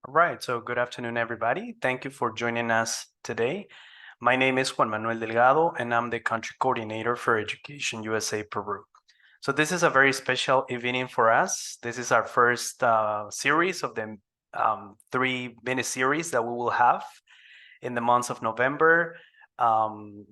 All right, so good afternoon, everybody. Thank you for joining us today. My name is Juan Manuel Delgado, and I'm the country coordinator for Education USA Peru. So this is a very special evening for us. This is our first series of the 3 mini-series that we will have in the months of November,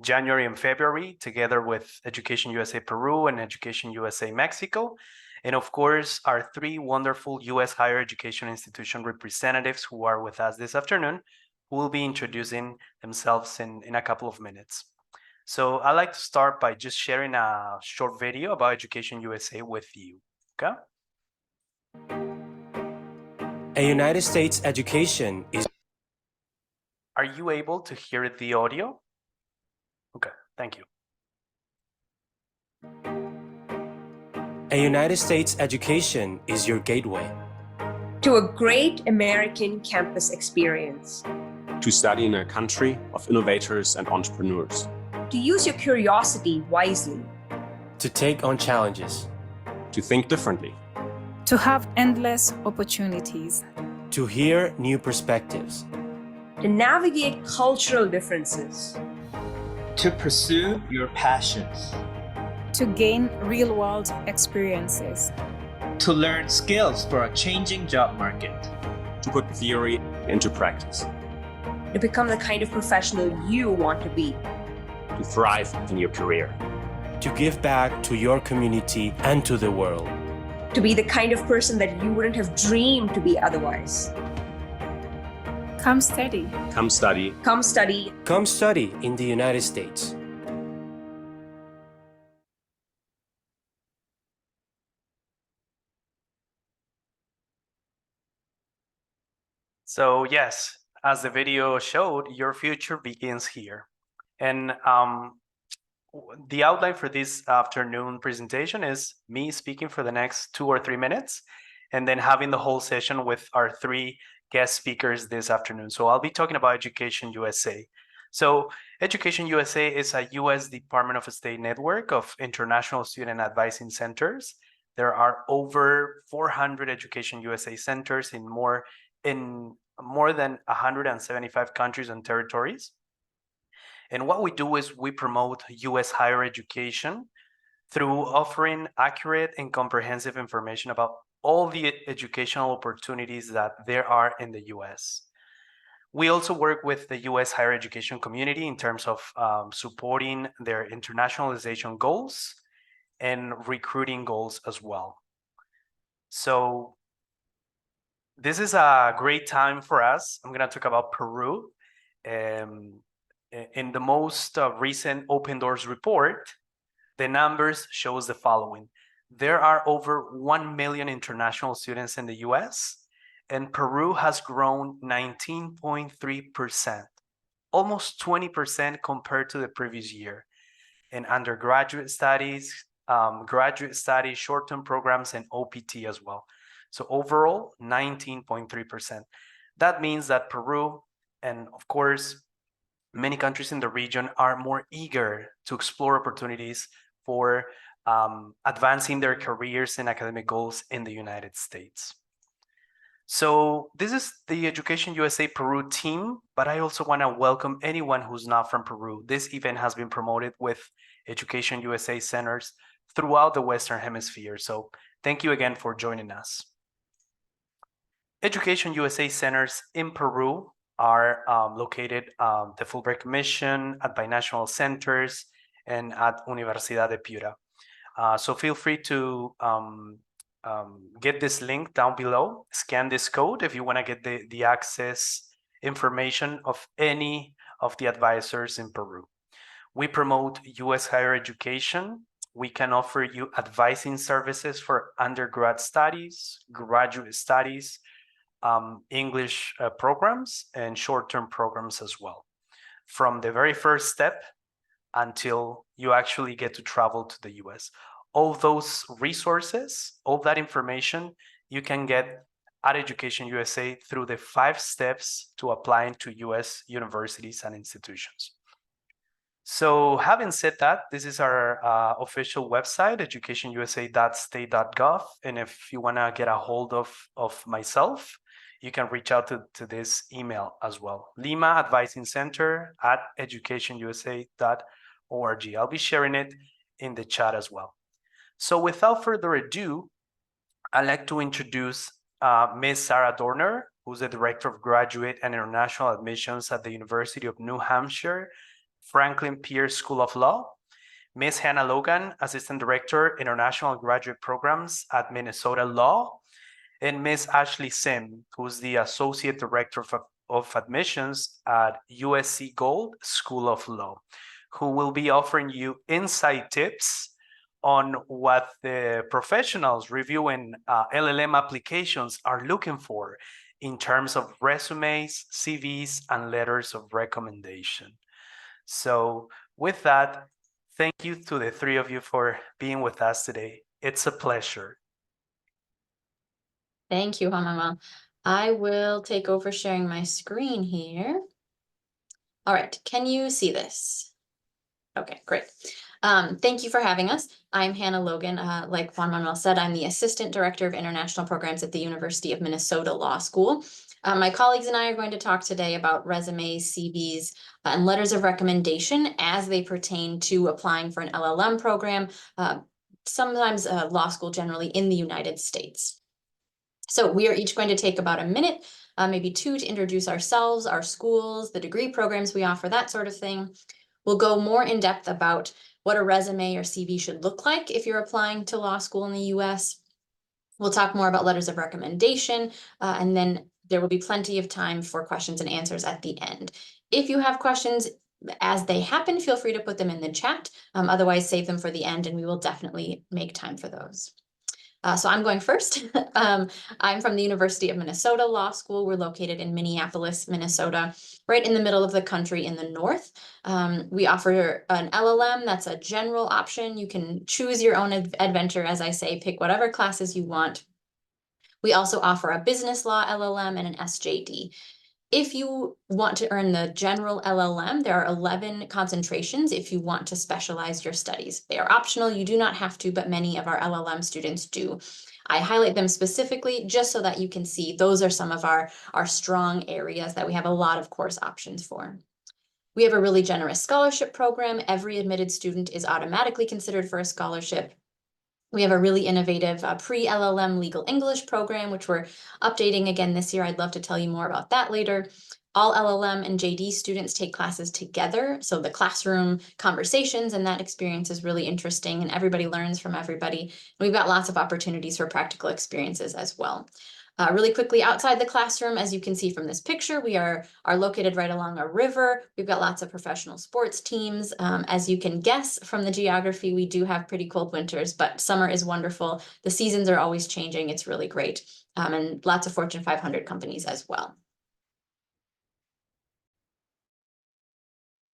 January, and February, together with Education USA Peru and Education USA Mexico. And of course, our 3 wonderful U.S. higher education institution representatives who are with us this afternoon, who will be introducing themselves in a couple of minutes. So I'd like to start by just sharing a short video about Education USA with you, okay? A United States education is... Are you able to hear the audio? Okay, thank you. A United States education is your gateway to a great American campus experience, to study in a country of innovators and entrepreneurs, to use your curiosity wisely, to take on challenges, to think differently, to have endless opportunities, to hear new perspectives, to navigate cultural differences, to pursue your passions, to gain real-world experiences, to learn skills for a changing job market, to put theory into practice, to become the kind of professional you want to be, to thrive in your career, to give back to your community and to the world, to be the kind of person that you wouldn't have dreamed to be otherwise. Come study. Come study. Come study. Come study in the United States. So yes, as the video showed, your future begins here. And the outline for this afternoon presentation is me speaking for the next 2 or 3 minutes, and then having the whole session with our 3 guest speakers this afternoon. So I'll be talking about Education USA. So Education USA is a U.S. Department of State network of international student advising centers. There are over 400 Education USA centers in more than 175 countries and territories. And what we do is we promote U.S. higher education through offering accurate and comprehensive information about all the educational opportunities that there are in the U.S. We also work with the U.S. higher education community in terms of supporting their internationalization goals and recruiting goals as well. So this is a great time for us. I'm going to talk about Peru. In the most recent Open Doors report, the numbers shows the following. There are over 1 million international students in the US, and Peru has grown 19.3%, almost 20% compared to the previous year, in undergraduate studies, graduate studies, short-term programs, and OPT as well. So overall, 19.3%. That means that Peru, and of course, many countries in the region are more eager to explore opportunities for advancing their careers and academic goals in the United States. So this is the Education USA Peru team, but I also want to welcome anyone who's not from Peru. This event has been promoted with Education USA centers throughout the Western Hemisphere. So thank you again for joining us. Education USA centers in Peru are located at the Fulbright Commission, at binational centers, and at Universidad de Piura. So feel free to get this link down below, scan this code if you want to get the access information of any of the advisors in Peru. We promote U.S. higher education. We can offer you advising services for undergrad studies, graduate studies, English programs, and short-term programs as well, from the very first step until you actually get to travel to the US. All those resources, all that information, you can get at Education USA through the 5 steps to applying to US universities and institutions. So having said that, this is our official website, educationusa.state.gov. And if you want to get a hold of myself, you can reach out to this email as well. Lima Advising Center at educationusa.org. I'll be sharing it in the chat as well. So without further ado, I'd like to introduce Ms. Sarah Dorner, who's the Director of Graduate and International Admissions at the University of New Hampshire, Franklin Pierce School of Law. Ms. Hannah Logan, Assistant Director, International Graduate Programs at Minnesota Law. And Ms. Ashley Sim, who's the Associate Director of Admissions at USC Gould School of Law, who will be offering you insight tips on what the professionals reviewing LLM applications are looking for in terms of resumes, CVs, and letters of recommendation. So with that, thank you to the three of you for being with us today. It's a pleasure. Thank you, Juan Manuel. I will take over sharing my screen here. All right, can you see this? Okay, great. Thank you for having us. I'm Hannah Logan. Like Juan Manuel said, I'm the Assistant Director of International Programs at the University of Minnesota Law School. My colleagues and I are going to talk today about resumes, CVs, and letters of recommendation as they pertain to applying for an LLM program, sometimes law school generally in the United States. So we are each going to take about a minute, maybe two, to introduce ourselves, our schools, the degree programs we offer, that sort of thing. We'll go more in depth about what a resume or CV should look like if you're applying to law school in the US. We'll talk more about letters of recommendation, and then there will be plenty of time for questions and answers at the end. If you have questions as they happen, feel free to put them in the chat. Otherwise, save them for the end, and we will definitely make time for those. So I'm going first. I'm from the University of Minnesota Law School. We're located in Minneapolis, Minnesota, right in the middle of the country in the north. We offer an LLM. That's a general option. You can choose your own adventure, as I say, pick whatever classes you want. We also offer a business law LLM and an SJD. If you want to earn the general LLM, there are 11 concentrations if you want to specialize your studies. They are optional, you do not have to, but many of our LLM students do. I highlight them specifically just so that you can see those are some of our strong areas that we have a lot of course options for. We have a really generous scholarship program. Every admitted student is automatically considered for a scholarship. We have a really innovative pre-LLM legal English program, which we're updating again this year. I'd love to tell you more about that later. All LLM and JD students take classes together. So the classroom conversations and that experience is really interesting, and everybody learns from everybody. And we've got lots of opportunities for practical experiences as well. Really quickly, outside the classroom, as you can see from this picture, we are located right along a river. We've got lots of professional sports teams. As you can guess from the geography, we do have pretty cold winters, but summer is wonderful. The seasons are always changing. It's really great. And lots of Fortune 500 companies as well.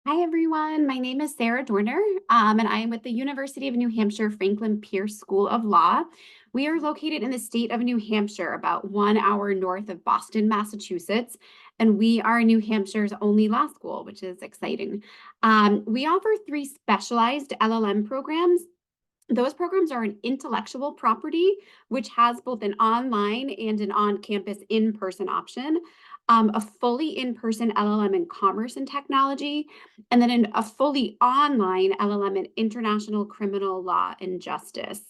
Hi, everyone. My name is Sarah Dorner, and I am with the University of New Hampshire Franklin Pierce School of Law. We are located in the state of New Hampshire, about 1 hour north of Boston, Massachusetts, and we are New Hampshire's only law school, which is exciting. We offer 3 specialized LLM programs. Those programs are an intellectual property, which has both an online and an on-campus in-person option, a fully in-person LLM in commerce and technology, and then a fully online LLM in international criminal law and justice.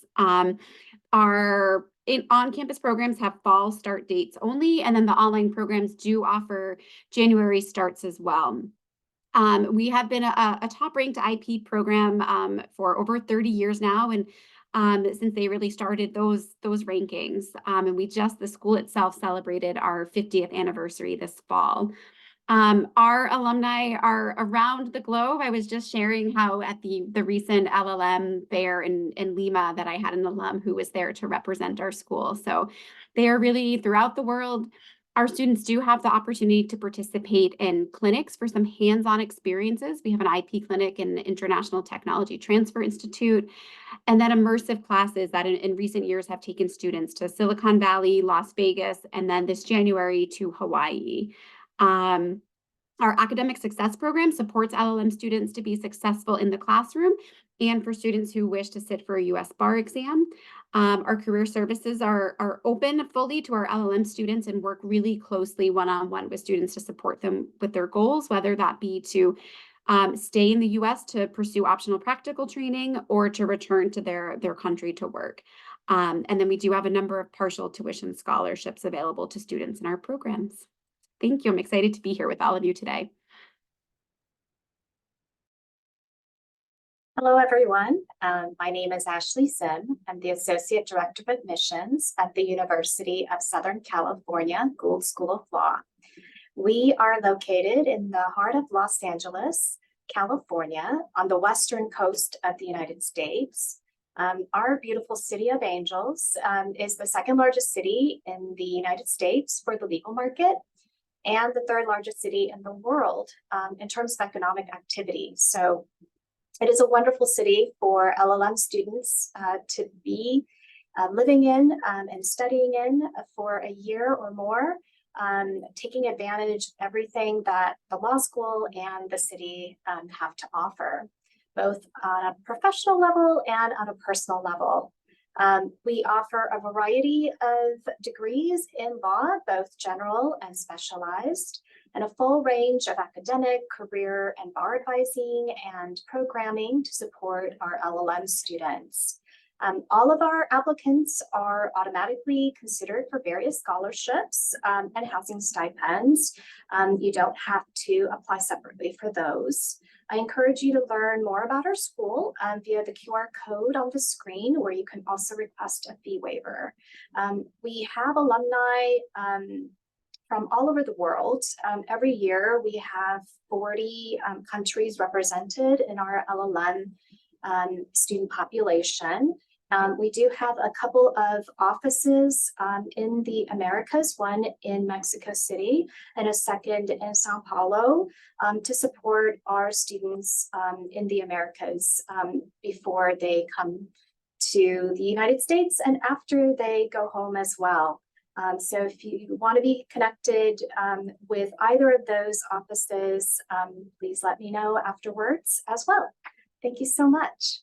Our on-campus programs have fall start dates only, and then the online programs do offer January starts as well. We have been a top-ranked IP program for over 30 years now, and since they really started those rankings. And the school itself celebrated our 50th anniversary this fall. Our alumni are around the globe. I was just sharing how at the recent LLM fair in Lima that I had an alum who was there to represent our school. So they are really throughout the world. Our students do have the opportunity to participate in clinics for some hands-on experiences. We have an IP clinic in the International Technology Transfer Institute, and then immersive classes that in recent years have taken students to Silicon Valley, Las Vegas, and then this January to Hawaii. Our academic success program supports LLM students to be successful in the classroom and for students who wish to sit for a U.S. bar exam. Our career services are open fully to our LLM students and work really closely one-on-one with students to support them with their goals, whether that be to stay in the U.S. to pursue optional practical training or to return to their country to work. And then we do have a number of partial tuition scholarships available to students in our programs. Thank you. I'm excited to be here with all of you today. Hello, everyone. My name is Ashley Sim. I'm the Associate Director of Admissions at the University of Southern California, Gould School of Law. We are located in the heart of Los Angeles, California, on the western coast of the United States. Our beautiful city of Angels is the second largest city in the United States for the legal market and the third largest city in the world in terms of economic activity. So it is a wonderful city for LLM students to be living in and studying in for a year or more, taking advantage of everything that the law school and the city have to offer, both on a professional level and on a personal level. We offer a variety of degrees in law, both general and specialized, and a full range of academic, career, and bar advising and programming to support our LLM students. All of our applicants are automatically considered for various scholarships and housing stipends. You don't have to apply separately for those. I encourage you to learn more about our school via the QR code on the screen, where you can also request a fee waiver. We have alumni from all over the world. Every year we have 40 countries represented in our LLM student population. We do have a couple of offices in the Americas, one in Mexico City and a second in Sao Paulo, to support our students in the Americas before they come to the United States and after they go home as well. So if you want to be connected with either of those offices, please let me know afterwards as well. Thank you so much.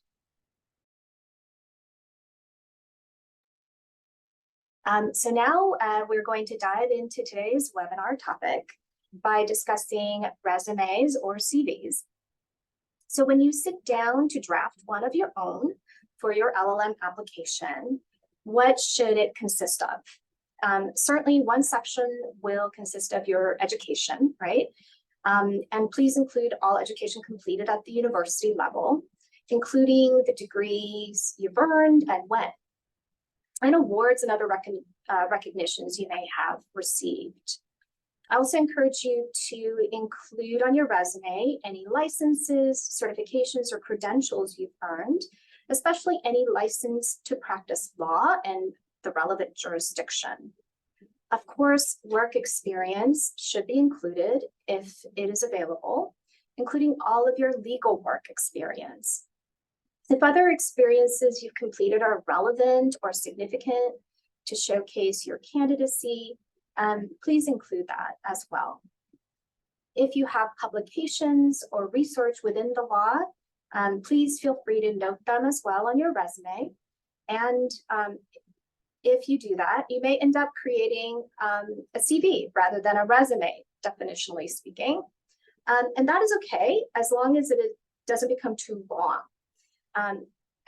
So now we're going to dive into today's webinar topic by discussing resumes or CVs. So when you sit down to draft one of your own for your LLM application, what should it consist of? Certainly one section will consist of your education, right? And please include all education completed at the university level, including the degrees you've earned and when, and awards and other recognitions you may have received. I also encourage you to include on your resume any licenses, certifications, or credentials you've earned, especially any license to practice law and the relevant jurisdiction. Of course, work experience should be included if it is available, including all of your legal work experience. If other experiences you've completed are relevant or significant to showcase your candidacy, please include that as well. If you have publications or research within the law, please feel free to note them as well on your resume. And if you do that, you may end up creating a CV rather than a resume, definitionally speaking. And that is okay, as long as it doesn't become too long.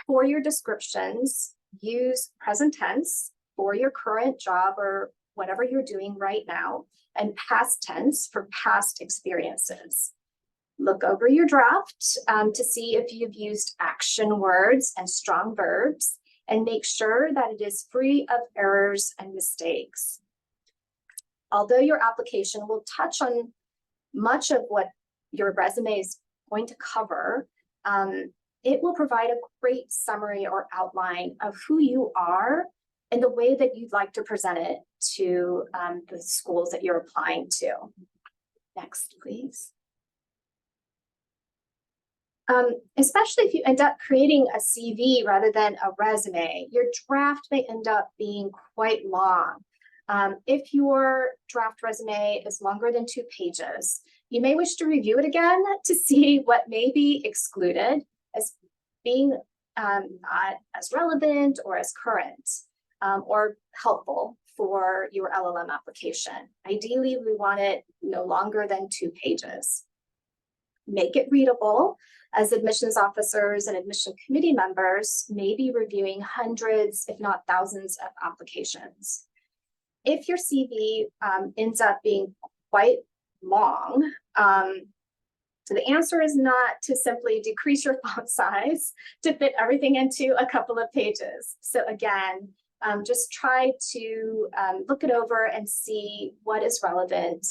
For your descriptions, use present tense for your current job or whatever you're doing right now, and past tense for past experiences. Look over your draft to see if you've used action words and strong verbs, and make sure that it is free of errors and mistakes. Although your application will touch on much of what your resume is going to cover, it will provide a great summary or outline of who you are and the way that you'd like to present it to the schools that you're applying to. Next, please. Especially if you end up creating a CV rather than a resume, your draft may end up being quite long. If your draft resume is longer than 2 pages, you may wish to review it again to see what may be excluded, being not as relevant or as current or helpful for your LLM application. Ideally, we want it no longer than 2 pages. Make it readable, as admissions officers and admission committee members may be reviewing hundreds, if not thousands, of applications. If your CV ends up being quite long, so the answer is not to simply decrease your font size to fit everything into a couple of pages. So again, just try to look it over and see what is relevant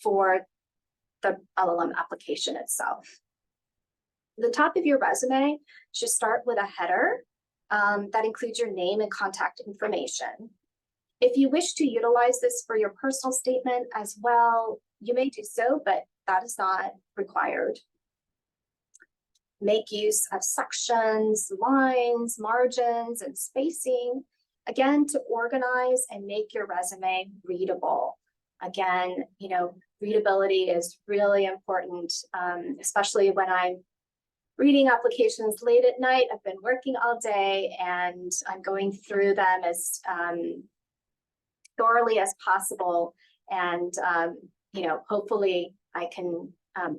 for the LLM application itself. The top of your resume should start with a header that includes your name and contact information. If you wish to utilize this for your personal statement as well, you may do so, but that is not required. Make use of sections, lines, margins, and spacing, again, to organize and make your resume readable. Again, you know, readability is really important, especially when I'm reading applications late at night. I've been working all day and I'm going through them as thoroughly as possible. And, you know, hopefully I can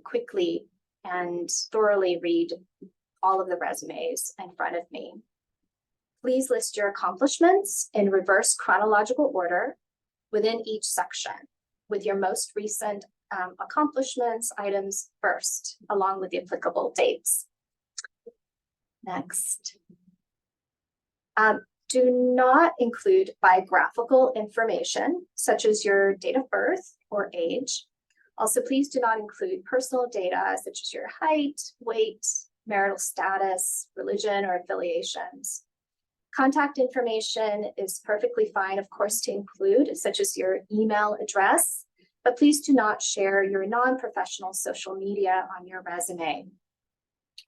quickly and thoroughly read all of the resumes in front of me. Please list your accomplishments in reverse chronological order within each section, with your most recent accomplishments items first, along with the applicable dates. Next. Do not include biographical information, such as your date of birth or age. Also, please do not include personal data, such as your height, weight, marital status, religion, or affiliations. Contact information is perfectly fine, of course, to include, such as your email address, but please do not share your non-professional social media on your resume.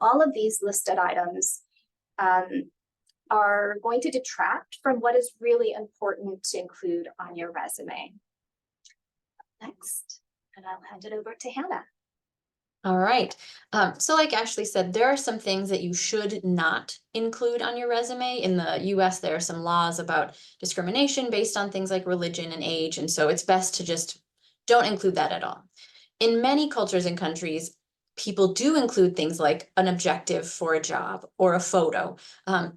All of these listed items are going to detract from what is really important to include on your resume. Next, and I'll hand it over to Hannah. All right. So like Ashley said, there are some things that you should not include on your resume. In the US, there are some laws about discrimination based on things like religion and age. And so it's best to just don't include that at all. In many cultures and countries, people do include things like an objective for a job or a photo.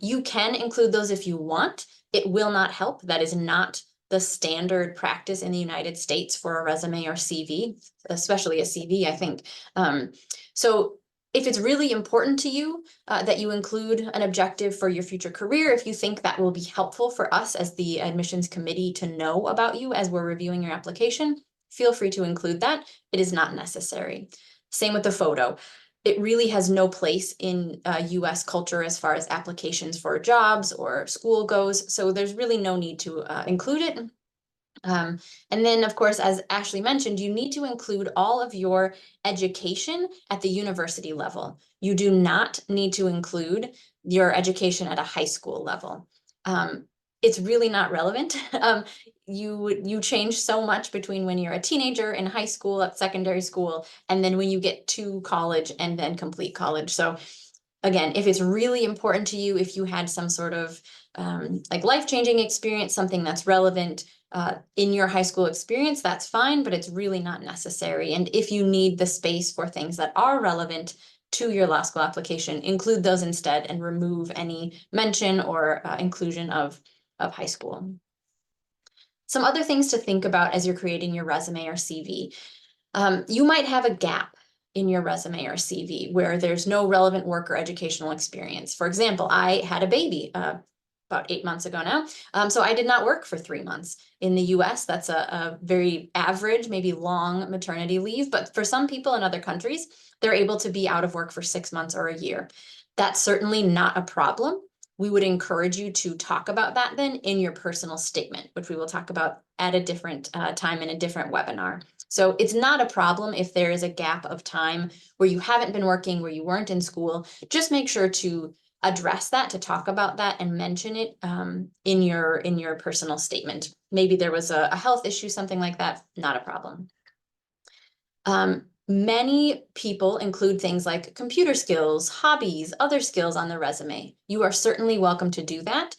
You can include those if you want. It will not help. That is not the standard practice in the United States for a resume or CV, especially a CV, I think. So if it's really important to you that you include an objective for your future career, if you think that will be helpful for us as the admissions committee to know about you as we're reviewing your application, feel free to include that. It is not necessary. Same with the photo. It really has no place in US culture as far as applications for jobs or school goes. So there's really no need to include it. And then, of course, as Ashley mentioned, you need to include all of your education at the university level. You do not need to include your education at a high school level. It's really not relevant. You change so much between when you're a teenager in high school, at secondary school, and then when you get to college and then complete college. So again, if it's really important to you, if you had some sort of like life-changing experience, something that's relevant in your high school experience, that's fine, but it's really not necessary. And if you need the space for things that are relevant to your law school application, include those instead and remove any mention or inclusion of high school. Some other things to think about as you're creating your resume or CV. You might have a gap in your resume or CV where there's no relevant work or educational experience. For example, I had a baby about 8 months ago now. So I did not work for 3 months. In the US, that's a very average, maybe long maternity leave. But for some people in other countries, they're able to be out of work for 6 months or a year. That's certainly not a problem. We would encourage you to talk about that then in your personal statement, which we will talk about at a different time in a different webinar. So it's not a problem if there is a gap of time where you haven't been working, where you weren't in school. Just make sure to address that, to talk about that and mention it in your personal statement. Maybe there was a health issue, something like that, not a problem. Many people include things like computer skills, hobbies, other skills on the resume. You are certainly welcome to do that.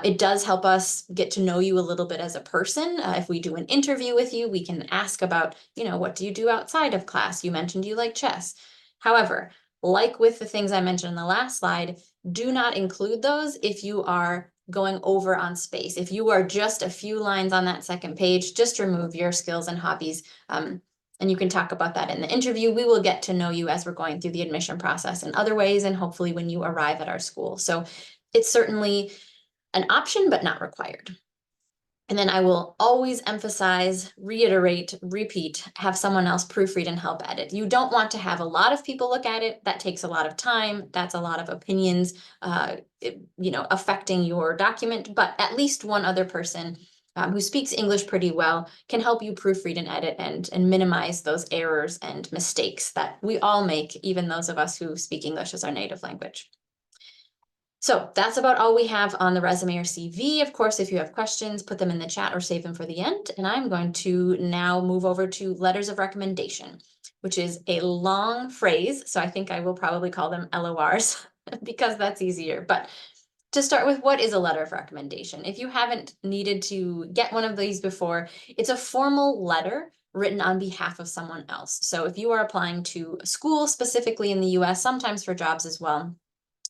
It does help us get to know you a little bit as a person. If we do an interview with you, we can ask about, what do you do outside of class? You mentioned you like chess. However, like with the things I mentioned in the last slide, do not include those if you are going over on space. If you are just a few lines on that second page, just remove your skills and hobbies. And you can talk about that in the interview. We will get to know you as we're going through the admission process in other ways, and hopefully when you arrive at our school. So it's certainly an option, but not required. And then I will always emphasize, reiterate, repeat, have someone else proofread and help edit. You don't want to have a lot of people look at it. That takes a lot of time. That's a lot of opinions, affecting your document, but at least one other person who speaks English pretty well can help you proofread and edit and minimize those errors and mistakes that we all make, even those of us who speak English as our native language. So that's about all we have on the resume or CV. Of course, if you have questions, put them in the chat or save them for the end. And I'm going to now move over to letters of recommendation, which is a long phrase. So I think I will probably call them LORs because that's easier. But to start with, what is a letter of recommendation? If you haven't needed to get one of these before, it's a formal letter written on behalf of someone else. So if you are applying to a school specifically in the US, sometimes for jobs as well,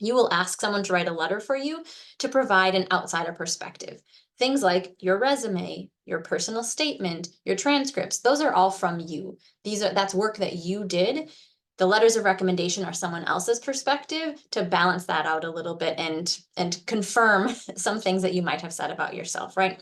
you will ask someone to write a letter for you to provide an outsider perspective. Things like your resume, your personal statement, your transcripts, those are all from you. That's work that you did. The letters of recommendation are someone else's perspective to balance that out a little bit and confirm some things that you might have said about yourself, right?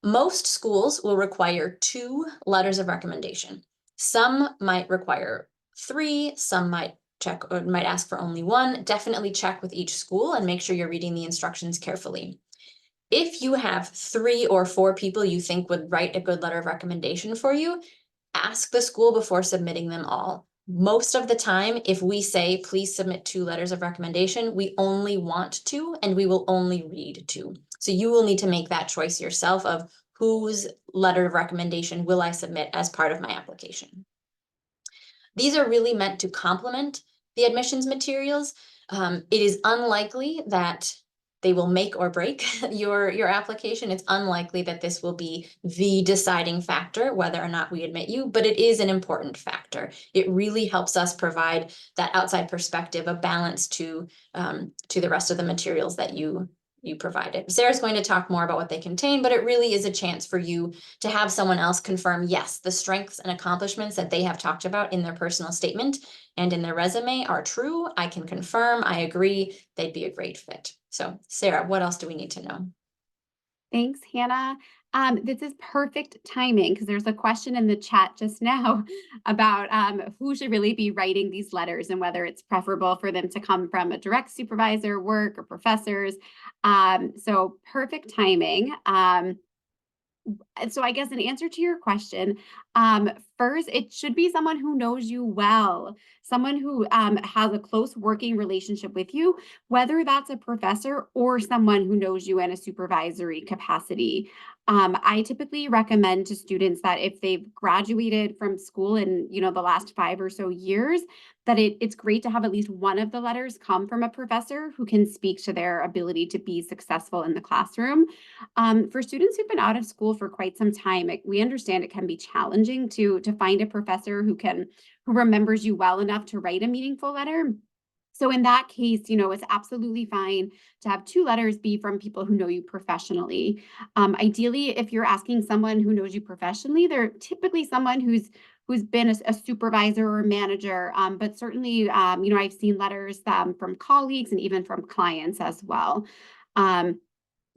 Most schools will require 2 letters of recommendation. Some might require 3, some might check or might ask for only 1. Definitely check with each school and make sure you're reading the instructions carefully. If you have 3 or 4 people you think would write a good letter of recommendation for you, ask the school before submitting them all. Most of the time, if we say, please submit 2 letters of recommendation, we only want 2 and we will only read 2. So you will need to make that choice yourself of whose letter of recommendation will I submit as part of my application. These are really meant to complement the admissions materials. It is unlikely that they will make or break your application. It's unlikely that this will be the deciding factor whether or not we admit you, but it is an important factor. It really helps us provide that outside perspective, a balance to the rest of the materials that you provided. Sarah's going to talk more about what they contain, but it really is a chance for you to have someone else confirm, yes, the strengths and accomplishments that they have talked about in their personal statement and in their resume are true. I can confirm, I agree, they'd be a great fit. So Sarah, what else do we need to know? Thanks, Hannah. This is perfect timing because there's a question in the chat just now about who should really be writing these letters and whether it's preferable for them to come from a direct supervisor, work, or professors. So perfect timing. So I guess in answer to your question, first, it should be someone who knows you well, someone who has a close working relationship with you, whether that's a professor or someone who knows you in a supervisory capacity. I typically recommend to students that if they've graduated from school in the last 5 or so years, that it's great to have at least one of the letters come from a professor who can speak to their ability to be successful in the classroom. For students who've been out of school for quite some time, we understand it can be challenging to find a professor who remembers you well enough to write a meaningful letter. So in that case, it's absolutely fine to have 2 letters be from people who know you professionally. Ideally, if you're asking someone who knows you professionally, they're typically someone who's been a supervisor or manager, but certainly, I've seen letters from colleagues and even from clients as well.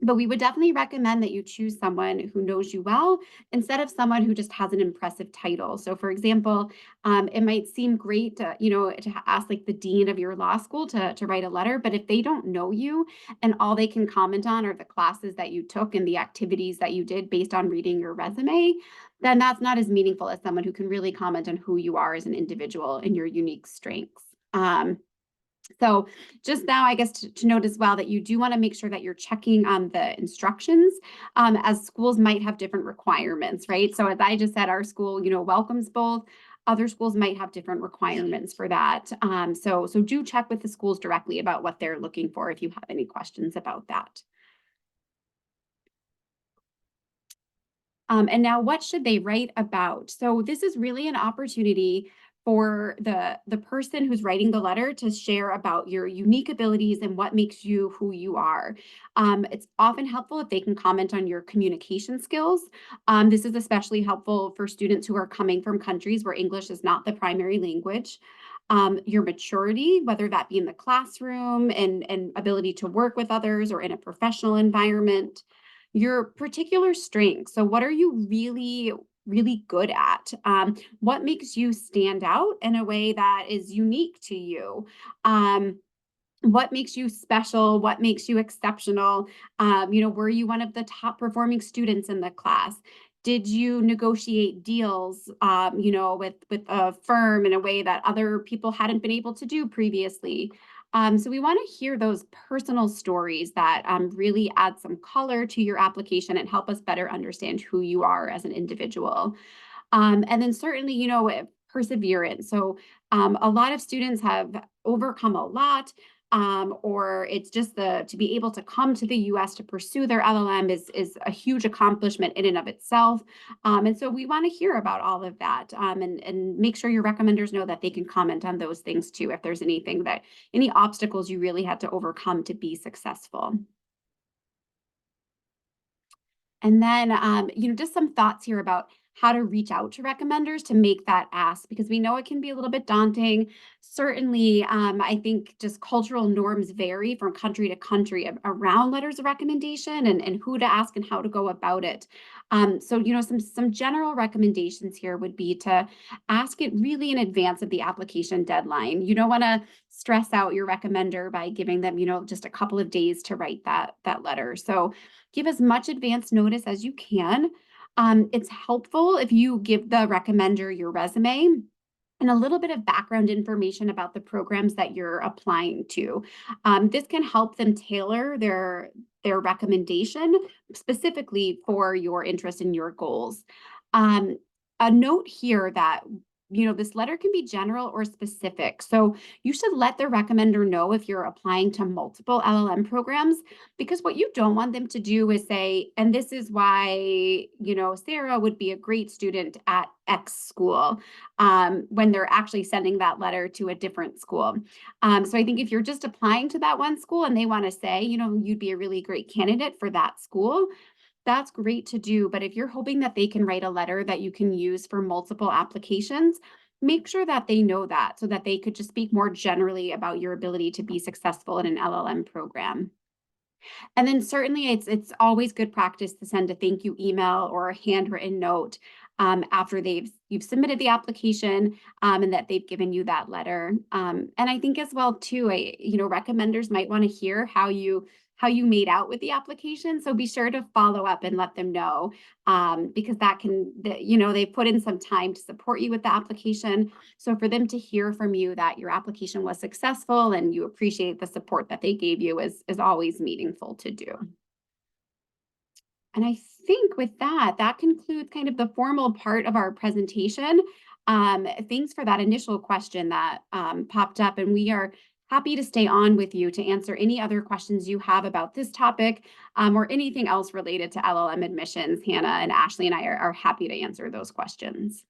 But we would definitely recommend that you choose someone who knows you well instead of someone who just has an impressive title. So for example, it might seem great to ask like the dean of your law school to write a letter, but if they don't know you and all they can comment on are the classes that you took and the activities that you did based on reading your resume, then that's not as meaningful as someone who can really comment on who you are as an individual and your unique strengths. So just now, I guess to note as well that you do want to make sure that you're checking on the instructions, as schools might have different requirements, right? So as I just said, our school, welcomes both Other schools might have different requirements for that. So do check with the schools directly about what they're looking for if you have any questions about that. And now what should they write about? So this is really an opportunity for the person who's writing the letter to share about your unique abilities and what makes you who you are. It's often helpful if they can comment on your communication skills. This is especially helpful for students who are coming from countries where English is not the primary language. Your maturity, whether that be in the classroom and ability to work with others or in a professional environment. Your particular strengths. So what are you really good at? What makes you stand out in a way that is unique to you? What makes you special? What makes you exceptional? Were you one of the top performing students in the class? Did you negotiate deals, with a firm in a way that other people hadn't been able to do previously? So we want to hear those personal stories that really add some color to your application and help us better understand who you are as an individual. And then certainly, perseverance. So a lot of students have overcome a lot, or it's just to be able to come to the US to pursue their LLM is a huge accomplishment in and of itself. And so we want to hear about all of that, and make sure your recommenders know that they can comment on those things too, if there's any obstacles you really had to overcome to be successful. And then, just some thoughts here about how to reach out to recommenders to make that ask, because we know it can be a little bit daunting. Certainly, I think just cultural norms vary from country to country around letters of recommendation and who to ask and how to go about it. So, some general recommendations here would be to ask it really in advance of the application deadline. You don't want to stress out your recommender by giving them, just a couple of days to write that letter. So give as much advance notice as you can. It's helpful if you give the recommender your resume and a little bit of background information about the programs that you're applying to. This can help them tailor their recommendation specifically for your interest and your goals. A note here that this letter can be general or specific. So you should let the recommender know if you're applying to multiple LLM programs, because what you don't want them to do is say, and this is why, Sarah would be a great student at X school, when they're actually sending that letter to a different school. So I think if you're just applying to that one school and they want to say, you'd be a really great candidate for that school, that's great to do. But if you're hoping that they can write a letter that you can use for multiple applications, make sure that they know that so that they could just speak more generally about your ability to be successful in an LLM program. And then certainly it's always good practice to send a thank you email or a handwritten note after you've submitted the application, and that they've given you that letter. And I think as well too, recommenders might want to hear how you made out with the application. So be sure to follow up and let them know, because they put in some time to support you with the application. So for them to hear from you that your application was successful and you appreciate the support that they gave you is always meaningful to do. And I think with that concludes kind of the formal part of our presentation. Thanks for that initial question that popped up, and we are happy to stay on with you to answer any other questions you have about this topic, or anything else related to LLM admissions. Hannah and Ashley and I are happy to answer those questions.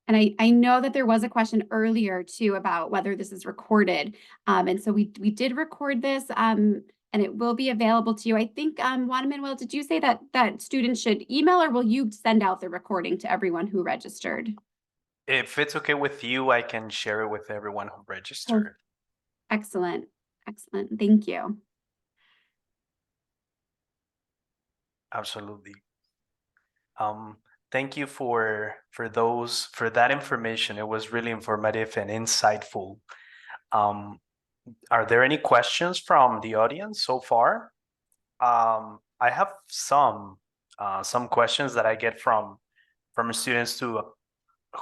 And I know that there was a question earlier too about whether this is recorded. And so we did record this, and it will be available to you. I think, Juan Manuel, did you say that students should email, or will you send out the recording to everyone who registered? If it's okay with you, I can share it with everyone who registered. Excellent. Excellent. Thank you. Absolutely. Thank you for that information. It was really informative and insightful. Are there any questions from the audience so far? I have some questions that I get from students who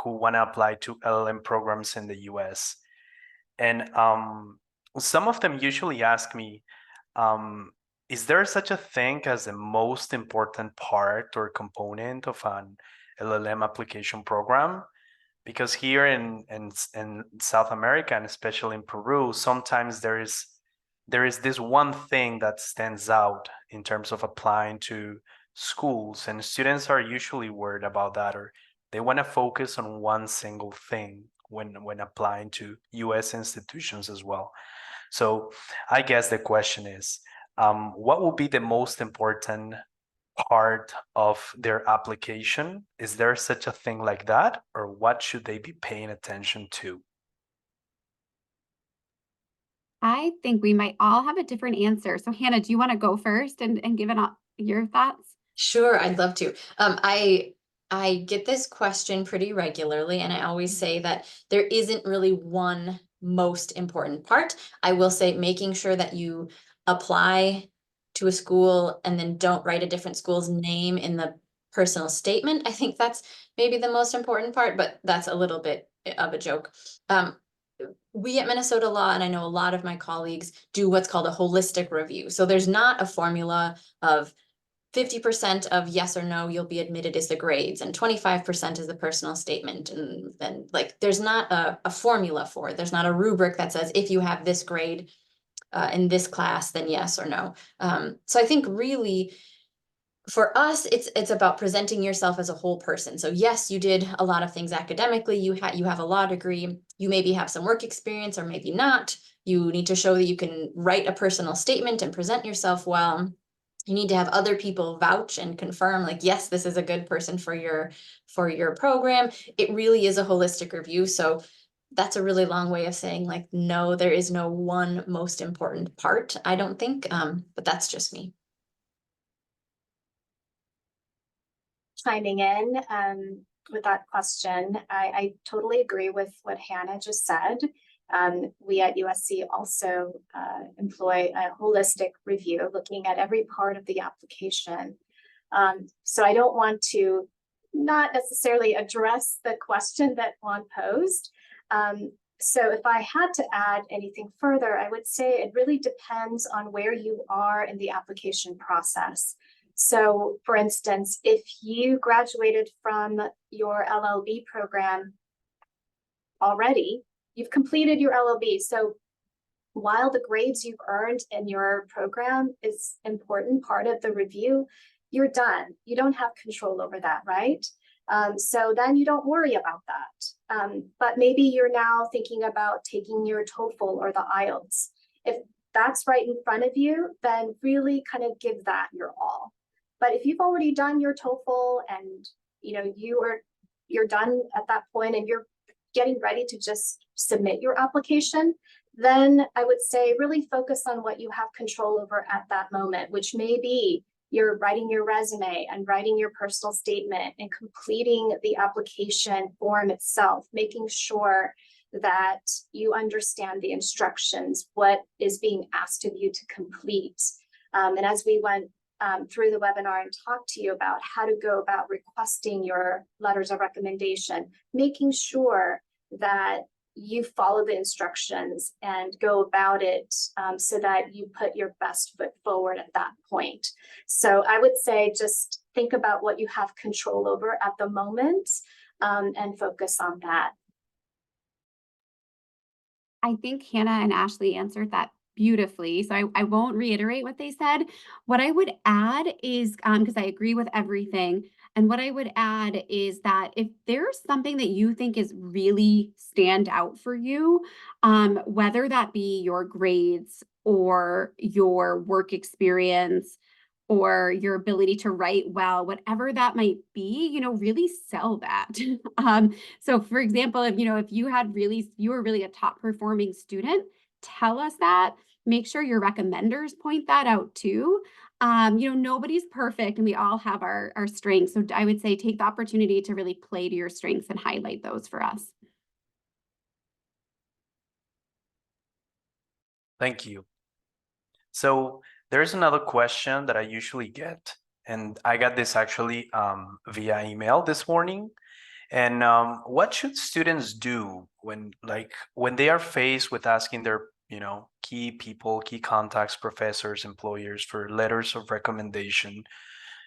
want to apply to LLM programs in the US. And some of them usually ask me, is there such a thing as the most important part or component of an LLM application program? Because here in South America, and especially in Peru, sometimes there is this one thing that stands out in terms of applying to schools, and students are usually worried about that, or they want to focus on one single thing when applying to US institutions as well. So I guess the question is, what will be the most important part of their application? Is there such a thing like that, or what should they be paying attention to? I think we might all have a different answer. So Hannah, do you want to go first and give your thoughts? Sure, I'd love to. I get this question pretty regularly, and I always say that there isn't really one most important part. I will say making sure that you apply to a school and then don't write a different school's name in the personal statement. I think that's maybe the most important part, but that's a little bit of a joke. We at Minnesota Law, and I know a lot of my colleagues, do what's called a holistic review. So there's not a formula of 50% of yes or no, you'll be admitted is the grades, and 25% is the personal statement. And then like, there's not a formula for it. There's not a rubric that says, if you have this grade in this class, then yes or no. So I think really for us, it's about presenting yourself as a whole person. So yes, you did a lot of things academically. You have a law degree. You maybe have some work experience or maybe not. You need to show that you can write a personal statement and present yourself well. You need to have other people vouch and confirm, like, yes, this is a good person for your program. It really is a holistic review. So that's a really long way of saying, like, no, there is no one most important part, I don't think, but that's just me. Chiming in with that question, I totally agree with what Hannah just said. We at USC also employ a holistic review, looking at every part of the application. So I don't want to not necessarily address the question that Juan posed. So if I had to add anything further, I would say it really depends on where you are in the application process. So for instance, if you graduated from your LLB program already, you've completed your LLB. So while the grades you've earned in your program is an important part of the review, you're done. You don't have control over that, right? So then you don't worry about that. But maybe you're now thinking about taking your TOEFL or the IELTS. If that's right in front of you, then really kind of give that your all. But if you've already done your TOEFL and you're done at that point and you're getting ready to just submit your application, then I would say really focus on what you have control over at that moment, which may be you're writing your resume and writing your personal statement and completing the application form itself, making sure that you understand the instructions, what is being asked of you to complete. And as we went through the webinar and talked to you about how to go about requesting your letters of recommendation, making sure that you follow the instructions and go about it so that you put your best foot forward at that point. So I would say just think about what you have control over at the moment and focus on that. I think Hannah and Ashley answered that beautifully. So I won't reiterate what they said. What I would add is, because I agree with everything, and what I would add is that if there's something that you think is really stand out for you, whether that be your grades or your work experience or your ability to write well, whatever that might be, really sell that. So for example, if you were really a top performing student, tell us that. Make sure your recommenders point that out too. Nobody's perfect and we all have our strengths. So I would say take the opportunity to really play to your strengths and highlight those for us. Thank you. So there's another question that I usually get, and I got this actually via email this morning. And what should students do when they are faced with asking their key people, key contacts, professors, employers for letters of recommendation,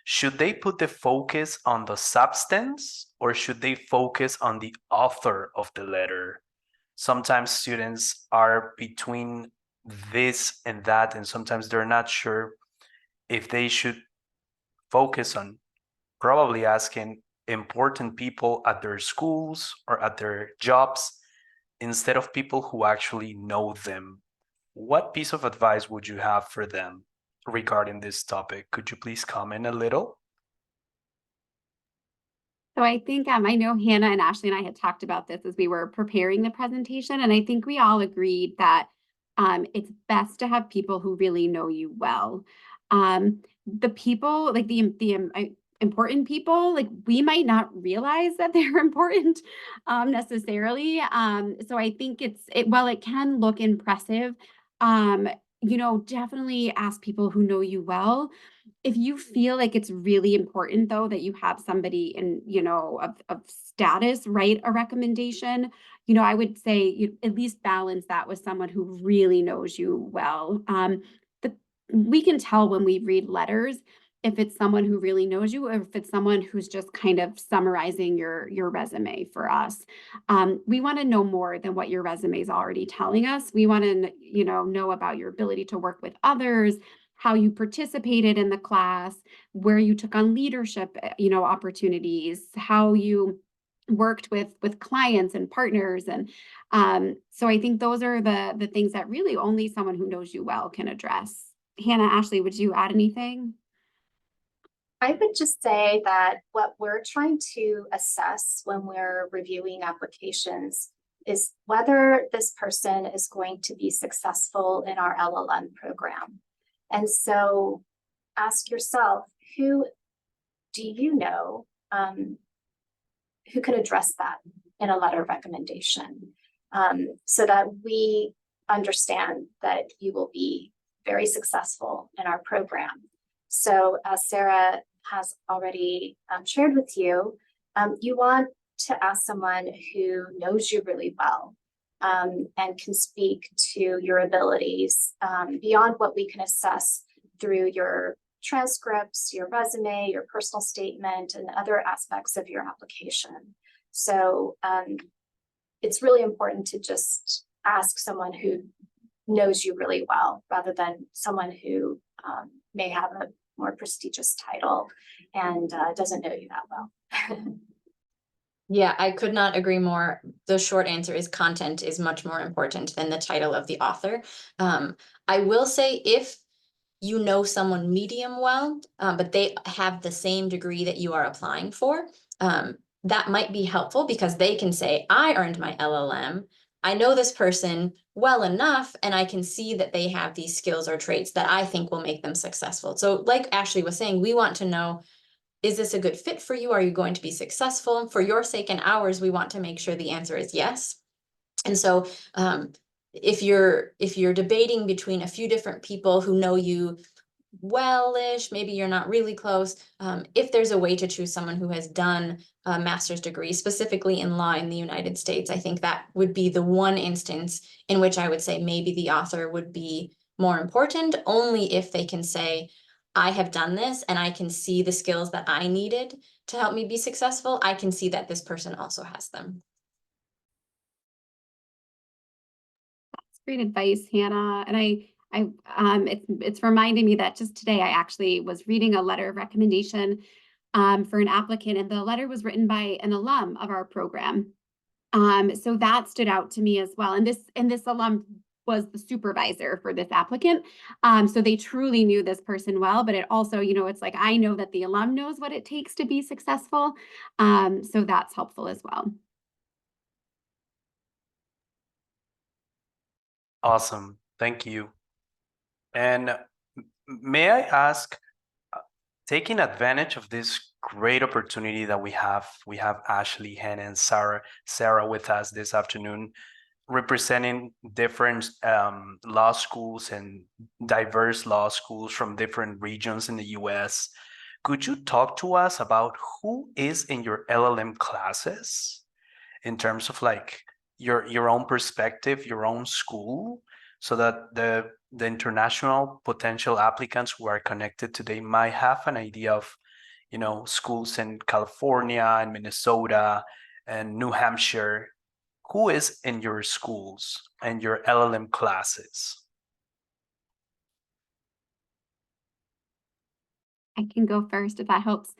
should they put the focus on the substance or should they focus on the author of the letter? Sometimes students are between this and that, and sometimes they're not sure if they should focus on probably asking important people at their schools or at their jobs instead of people who actually know them. What piece of advice would you have for them regarding this topic? Could you please comment a little? So I think I know Hannah and Ashley and I had talked about this as we were preparing the presentation, and I think we all agreed that it's best to have people who really know you well. The people, like the important people, like we might not realize that they're important necessarily. So I think while it can look impressive, definitely ask people who know you well. If you feel like it's really important though that you have somebody of status write a recommendation, I would say you at least balance that with someone who really knows you well. We can tell when we read letters if it's someone who really knows you or if it's someone who's just kind of summarizing your resume for us. We want to know more than what your resume is already telling us. We want to know about your ability to work with others, how you participated in the class, where you took on leadership, opportunities, how you worked with clients and partners. And so I think those are the things that really only someone who knows you well can address. Hannah, Ashley, would you add anything? I would just say that what we're trying to assess when we're reviewing applications is whether this person is going to be successful in our LLM program. And so ask yourself, who do you know who can address that in a letter of recommendation, so that we understand that you will be very successful in our program. So as Sarah has already shared with you, you want to ask someone who knows you really well and can speak to your abilities beyond what we can assess through your transcripts, your resume, your personal statement, and other aspects of your application. So it's really important to just ask someone who knows you really well rather than someone who may have a more prestigious title and doesn't know you that well. Yeah, I could not agree more. The short answer is content is much more important than the title of the author. I will say if you know someone medium well, but they have the same degree that you are applying for, that might be helpful because they can say, I earned my LLM. I know this person well enough, and I can see that they have these skills or traits that I think will make them successful. So like Ashley was saying, we want to know, is this a good fit for you? Are you going to be successful? For your sake and ours, we want to make sure the answer is yes. And so if you're debating between a few different people who know you well-ish, maybe you're not really close, if there's a way to choose someone who has done a master's degree, specifically in law in the United States, I think that would be the one instance in which I would say maybe the author would be more important, only if they can say, I have done this and I can see the skills that I needed to help me be successful. I can see that this person also has them. That's great advice, Hannah. And it's reminding me that just today I actually was reading a letter of recommendation for an applicant, and the letter was written by an alum of our program. So that stood out to me as well. And this alum was the supervisor for this applicant. So they truly knew this person well, but it also, it's like, I know that the alum knows what it takes to be successful. So that's helpful as well. Awesome. Thank you. And may I ask, taking advantage of this great opportunity that we have Ashley, Hannah, and Sarah with us this afternoon, representing different law schools and diverse law schools from different regions in the US. Could you talk to us about who is in your LLM classes in terms of like your own perspective, your own school? so that the international potential applicants who are connected today might have an idea of, schools in California and Minnesota and New Hampshire. Who is in your schools and your LLM classes? I can go first if that helps.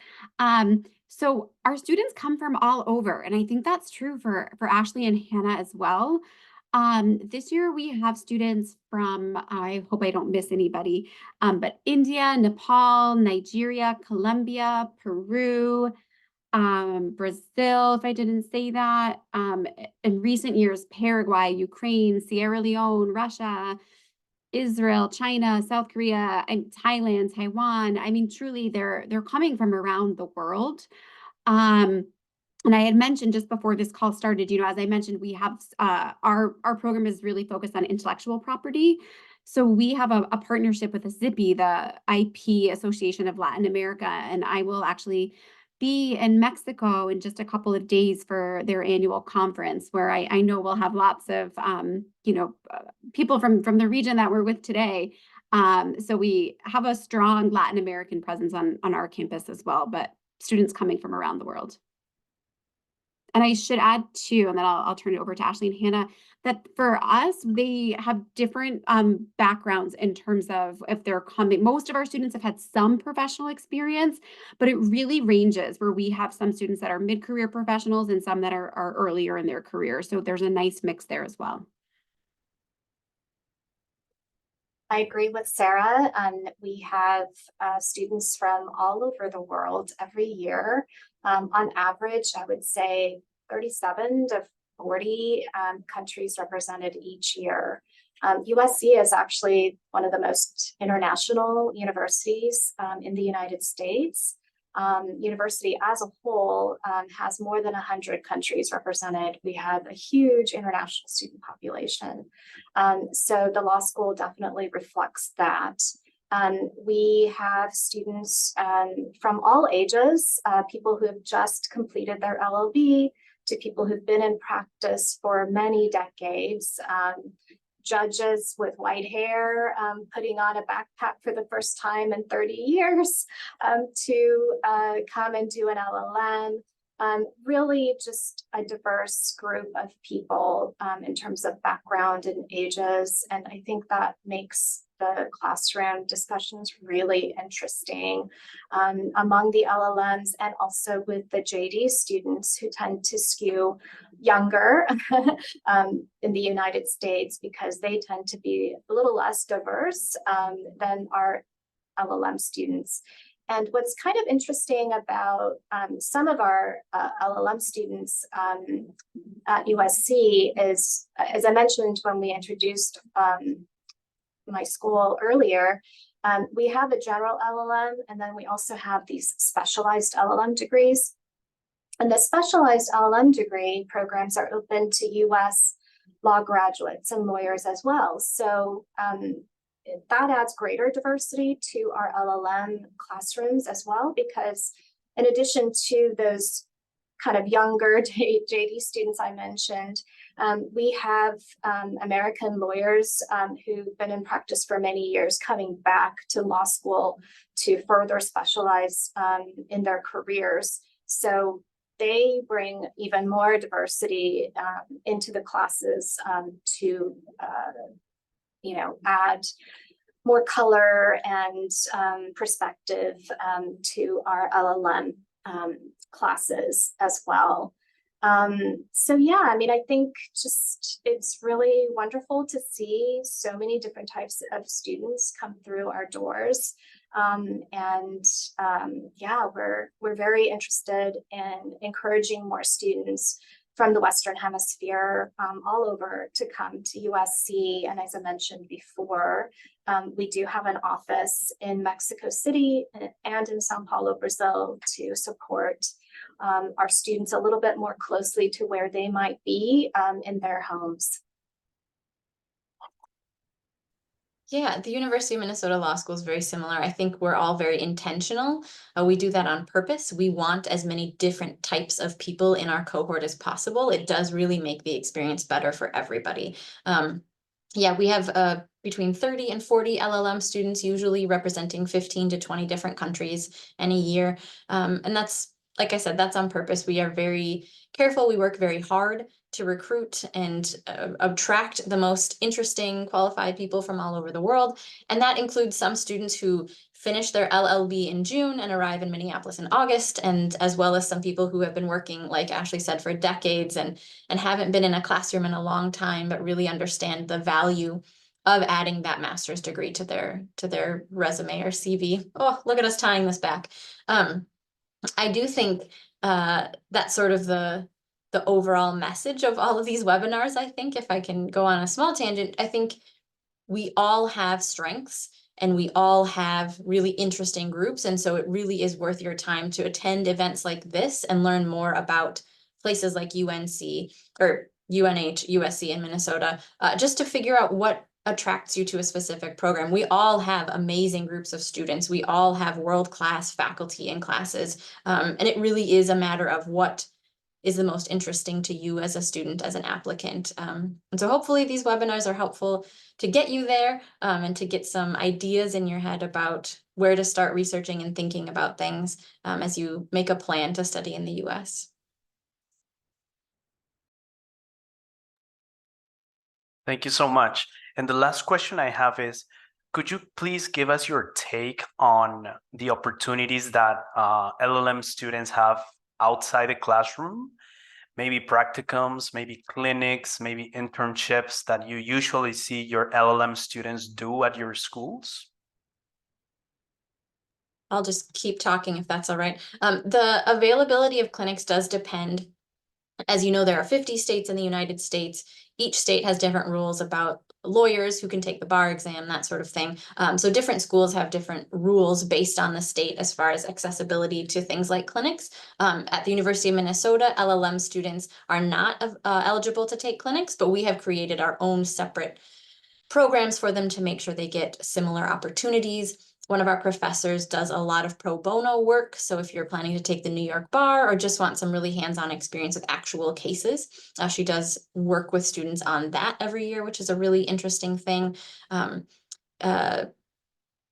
So our students come from all over, and I think that's true for Ashley and Hannah as well. This year we have students from, I hope I don't miss anybody, but India, Nepal, Nigeria, Colombia, Peru, Brazil, if I didn't say that, in recent years, Paraguay, Ukraine, Sierra Leone, Russia, Israel, China, South Korea, and Thailand, Taiwan. I mean, truly, they're coming from around the world. And I had mentioned just before this call started, as I mentioned, we have our program is really focused on intellectual property. So we have a partnership with the ZIPI, the IP Association of Latin America, and I will actually be in Mexico in just a couple of days for their annual conference, where I know we'll have lots of people from the region that we're with today. So we have a strong Latin American presence on our campus as well, but students coming from around the world. And I should add too, and then I'll turn it over to Ashley and Hannah, that for us, they have different backgrounds in terms of if they're coming. Most of our students have had some professional experience, but it really ranges, where we have some students that are mid-career professionals and some that are earlier in their career. So there's a nice mix there as well. I agree with Sarah. We have students from all over the world every year. On average, I would say 37 to 40 countries represented each year. USC is actually one of the most international universities in the United States. University as a whole has more than 100 countries represented. We have a huge international student population. So the law school definitely reflects that. We have students from all ages, people who have just completed their LLB, to people who've been in practice for many decades, judges with white hair putting on a backpack for the first time in 30 years to come and do an LLM. Really just a diverse group of people in terms of background and ages. And I think that makes the classroom discussions really interesting among the LLMs, and also with the JD students, who tend to skew younger in the United States, because they tend to be a little less diverse than our LLM students. And what's kind of interesting about some of our LLM students at USC is, as I mentioned when we introduced my school earlier, we have a general LLM, and then we also have these specialized LLM degrees. And the specialized LLM degree programs are open to US law graduates and lawyers as well. So that adds greater diversity to our LLM classrooms as well, because in addition to those kind of younger JD students I mentioned, we have American lawyers who've been in practice for many years coming back to law school to further specialize in their careers. So they bring even more diversity into the classes to add more color and perspective to our LLM classes as well. So yeah, I mean, I think just it's really wonderful to see so many different types of students come through our doors. Yeah, we're very interested in encouraging more students from the Western Hemisphere all over to come to USC. And as I mentioned before, we do have an office in Mexico City and in Sao Paulo, Brazil, to support our students a little bit more closely to where they might be in their homes. Yeah, the University of Minnesota Law School is very similar. I think we're all very intentional. We do that on purpose. We want as many different types of people in our cohort as possible. It does really make the experience better for everybody. yeah, we have between 30 and 40 LLM students, usually representing 15 to 20 different countries in a year. And that's, like I said, that's on purpose. We are very careful. We work very hard to recruit and attract the most interesting, qualified people from all over the world. And that includes some students who finish their LLB in June and arrive in Minneapolis in August, and as well as some people who have been working, like Ashley said, for decades and haven't been in a classroom in a long time, but really understand the value of adding that master's degree to their resume or CV. Oh, look at us tying this back. I do think that's sort of the overall message of all of these webinars. I think, if I can go on a small tangent, I think we all have strengths and we all have really interesting groups. And so it really is worth your time to attend events like this and learn more about places like UNC or UNH, USC in Minnesota, just to figure out what attracts you to a specific program. We all have amazing groups of students. We all have world-class faculty and classes. And it really is a matter of what is the most interesting to you as a student, as an applicant. And so hopefully these webinars are helpful to get you there and to get some ideas in your head about where to start researching and thinking about things as you make a plan to study in the US. Thank you so much. And the last question I have is, could you please give us your take on the opportunities that LLM students have outside the classroom? Maybe practicums, maybe clinics, maybe internships that you usually see your LLM students do at your schools? I'll just keep talking if that's all right. The availability of clinics does depend. As you know, there are 50 states in the United States. Each state has different rules about lawyers who can take the bar exam, that sort of thing. So different schools have different rules based on the state as far as accessibility to things like clinics. At the University of Minnesota, LLM students are not eligible to take clinics, but we have created our own separate programs for them to make sure they get similar opportunities. One of our professors does a lot of pro bono work. So if you're planning to take the New York bar or just want some really hands-on experience with actual cases, she does work with students on that every year, which is a really interesting thing. I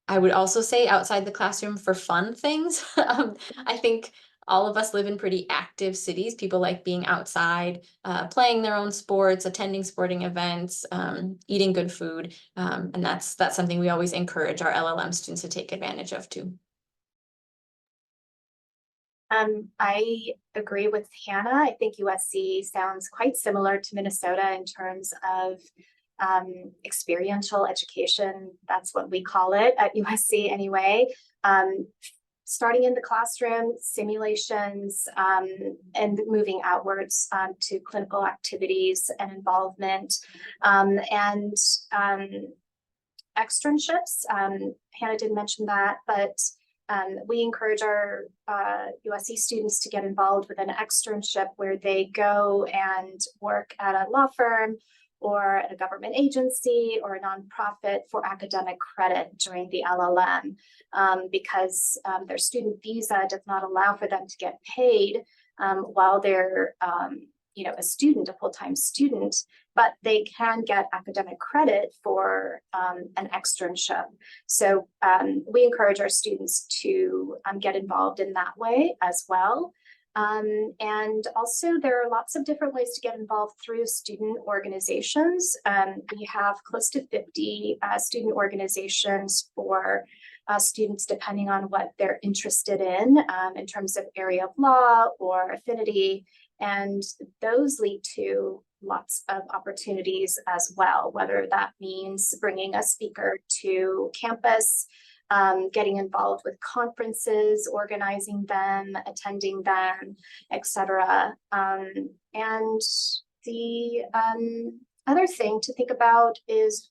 would also say outside the classroom for fun things. I think all of us live in pretty active cities. People like being outside, playing their own sports, attending sporting events, eating good food. And that's something we always encourage our LLM students to take advantage of too. I agree with Hannah. I think USC sounds quite similar to Minnesota in terms of experiential education. That's what we call it at USC anyway. Starting in the classroom, simulations, and moving outwards to clinical activities and involvement, and externships. Hannah did mention that, but we encourage our USC students to get involved with an externship where they go and work at a law firm or at a government agency or a nonprofit for academic credit during the LLM, because their student visa does not allow for them to get paid while they're a student, a full-time student, but they can get academic credit for an externship. So we encourage our students to get involved in that way as well. And also there are lots of different ways to get involved through student organizations. We have close to 50 student organizations for students depending on what they're interested in terms of area of law or affinity. And those lead to lots of opportunities as well, whether that means bringing a speaker to campus, getting involved with conferences, organizing them, attending them, etc. And the other thing to think about is,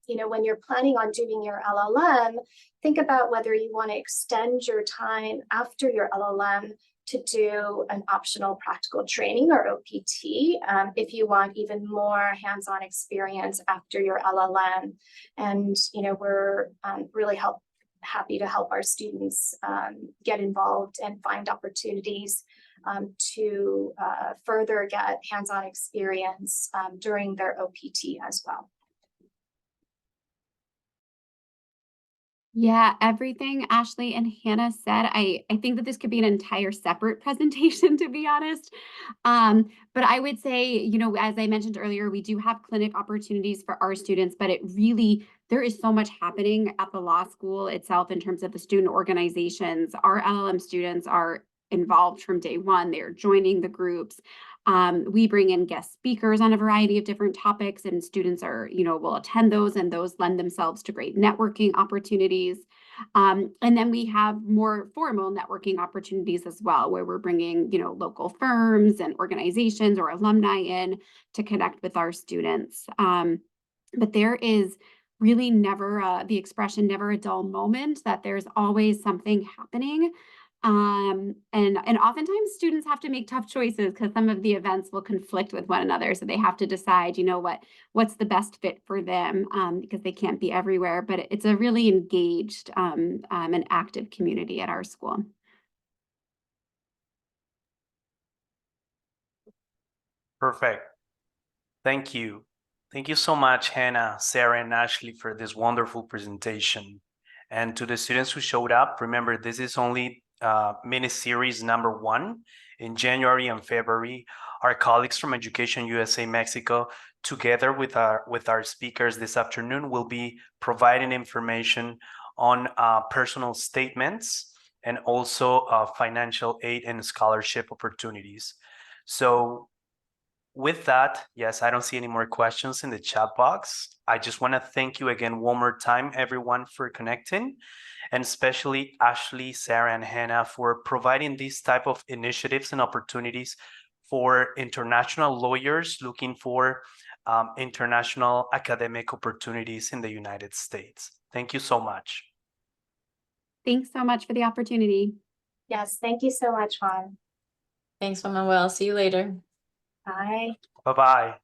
when you're planning on doing your LLM, think about whether you want to extend your time after your LLM to do an optional practical training or OPT if you want even more hands-on experience after your LLM. And we're really happy to help our students get involved and find opportunities to further get hands-on experience during their OPT as well. Yeah, everything Ashley and Hannah said, I think that this could be an entire separate presentation, to be honest. But I would say, you know, as I mentioned earlier, we do have clinic opportunities for our students, but there is so much happening at the law school itself in terms of the student organizations. Our LLM students are involved from day one. They're joining the groups. We bring in guest speakers on a variety of different topics, and students will attend those, and those lend themselves to great networking opportunities. And then we have more formal networking opportunities as well, where we're bringing, local firms and organizations or alumni in to connect with our students. But there is really never the expression never a dull moment, that there's always something happening. And oftentimes students have to make tough choices because some of the events will conflict with one another. So they have to decide, what's the best fit for them, because they can't be everywhere. But it's a really engaged and active community at our school. Perfect. Thank you. Thank you so much, Hannah, Sarah, and Ashley, for this wonderful presentation. And to the students who showed up, remember, this is only mini-series number 1. In January and February, our colleagues from Education USA Mexico, together with our speakers this afternoon, will be providing information on personal statements and also financial aid and scholarship opportunities. So with that, yes, I don't see any more questions in the chat box. I just want to thank you again one more time, everyone, for connecting, and especially Ashley, Sarah, and Hannah for providing these type of initiatives and opportunities for international lawyers looking for international academic opportunities in the United States. Thank you so much. Thanks so much for the opportunity. Yes, thank you so much, Juan. Thanks, Manuel. See you later. Bye. Bye-bye.